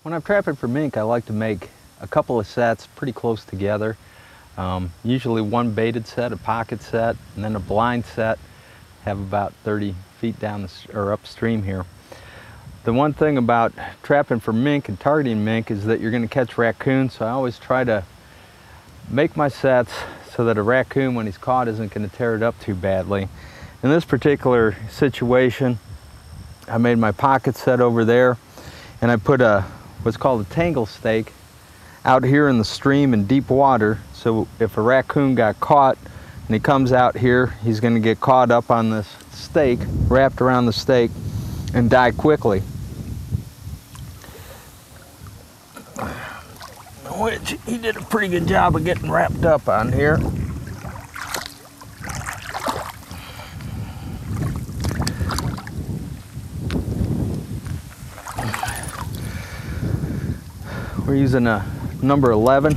When I'm trapping for mink, I like to make a couple of sets pretty close together. Usually one baited set, a pocket set, and then a blind set. Have about 30 feet down or upstream here. The one thing about trapping for mink and targeting mink is that you're going to catch raccoons, so I always try to make my sets so that a raccoon, when he's caught, isn't going to tear it up too badly. In this particular situation, I made my pocket set over there, and I put what's called a tangle stake out here in the stream in deep water, so if a raccoon got caught and he comes out here, he's going to get caught up on this stake, wrapped around the stake, and die quickly. Which he did a pretty good job of getting wrapped up on here. We're using a number 11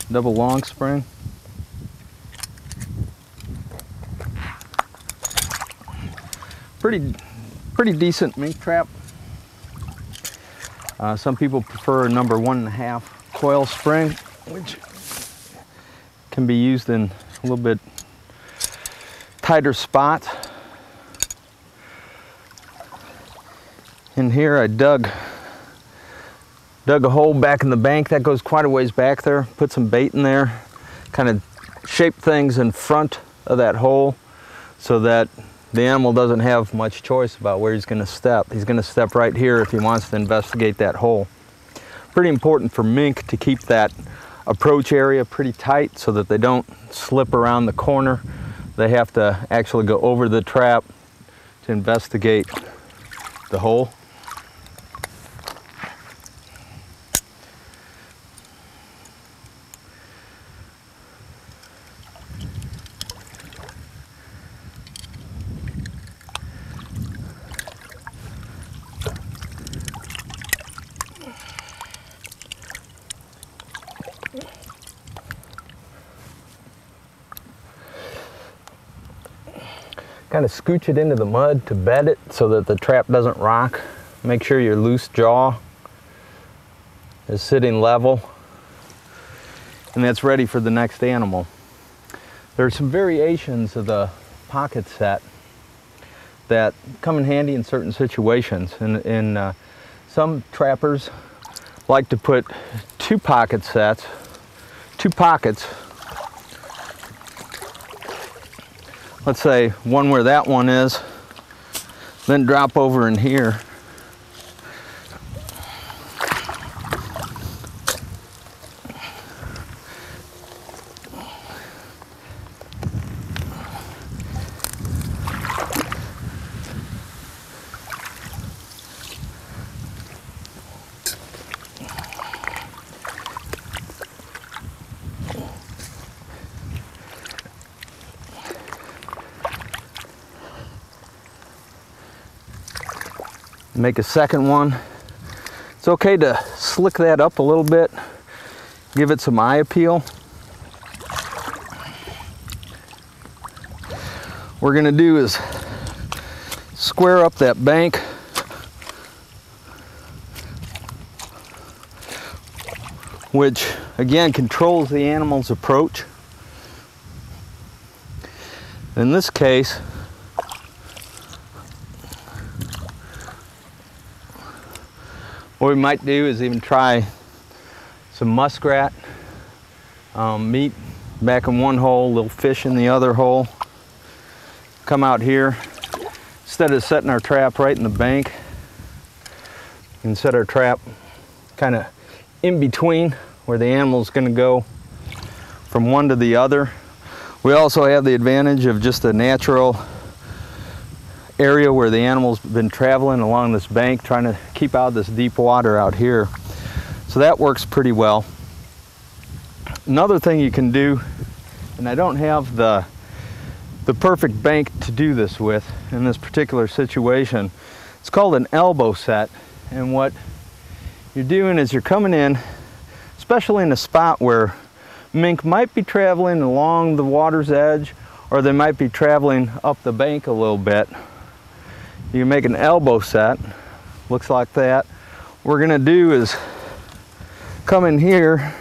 double long spring. Pretty decent mink trap. Some people prefer a number 1.5 coil spring, which can be used in a little bit tighter spots. In here I dug a hole back in the bank that goes quite a ways back there, put some bait in there, kind of shape things in front of that hole so that the animal doesn't have much choice about where he's going to step. He's going to step right here if he wants to investigate that hole. Pretty important for mink to keep that approach area pretty tight so that they don't slip around the corner. They have to actually go over the trap to investigate the hole. Kind of scooch it into the mud to bed it so that the trap doesn't rock. Make sure your loose jaw is sitting level, and that's ready for the next animal. There are some variations of the pocket set that come in handy in certain situations, and some trappers like to put two pocket sets, two pockets. Let's say one where that one is, then drop over in here. Make a second one. It's okay to slick that up a little bit, give it some eye appeal. What we're gonna do is square up that bank, which again controls the animal's approach. In this case, what we might do is even try some muskrat meat back in one hole, little fish in the other hole. Come out here, instead of setting our trap right in the bank, you can set our trap kind of in between where the animal's going to go from one to the other. We also have the advantage of just a natural area where the animal's been traveling along this bank, trying to keep out of this deep water out here. So that works pretty well. Another thing you can do, and I don't have the perfect bank to do this with in this particular situation, it's called an elbow set. And what you're doing is you're coming in, especially in a spot where mink might be traveling along the water's edge, or they might be traveling up the bank a little bit. You can make an elbow set, looks like that, we're gonna do is come in here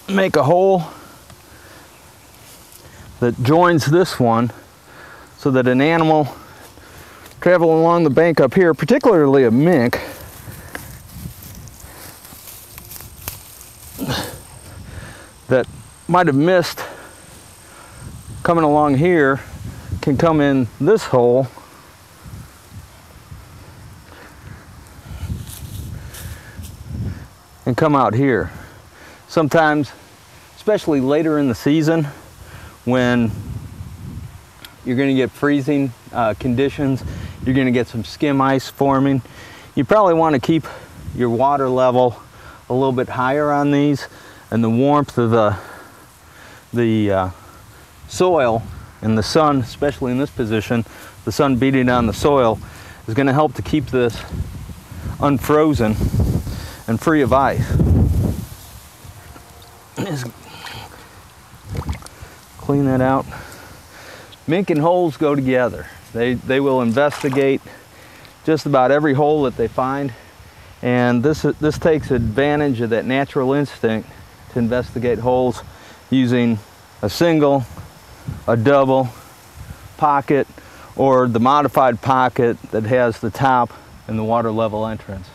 make a hole that joins this one so that an animal traveling along the bank up here, particularly a mink, that might have missed coming along here, can come in this hole and come out here. Sometimes, especially later in the season, when you're going to get freezing conditions, you're going to get some skim ice forming. You probably want to keep your water level a little bit higher on these, and the warmth of the soil and the sun, especially in this position, the sun beating on the soil, is going to help to keep this unfrozen and free of ice. Just clean that out. Mink and holes go together. They will investigate just about every hole that they find, and this takes advantage of that natural instinct to investigate holes using a single, a double pocket, or the modified pocket that has the top and the water level entrance.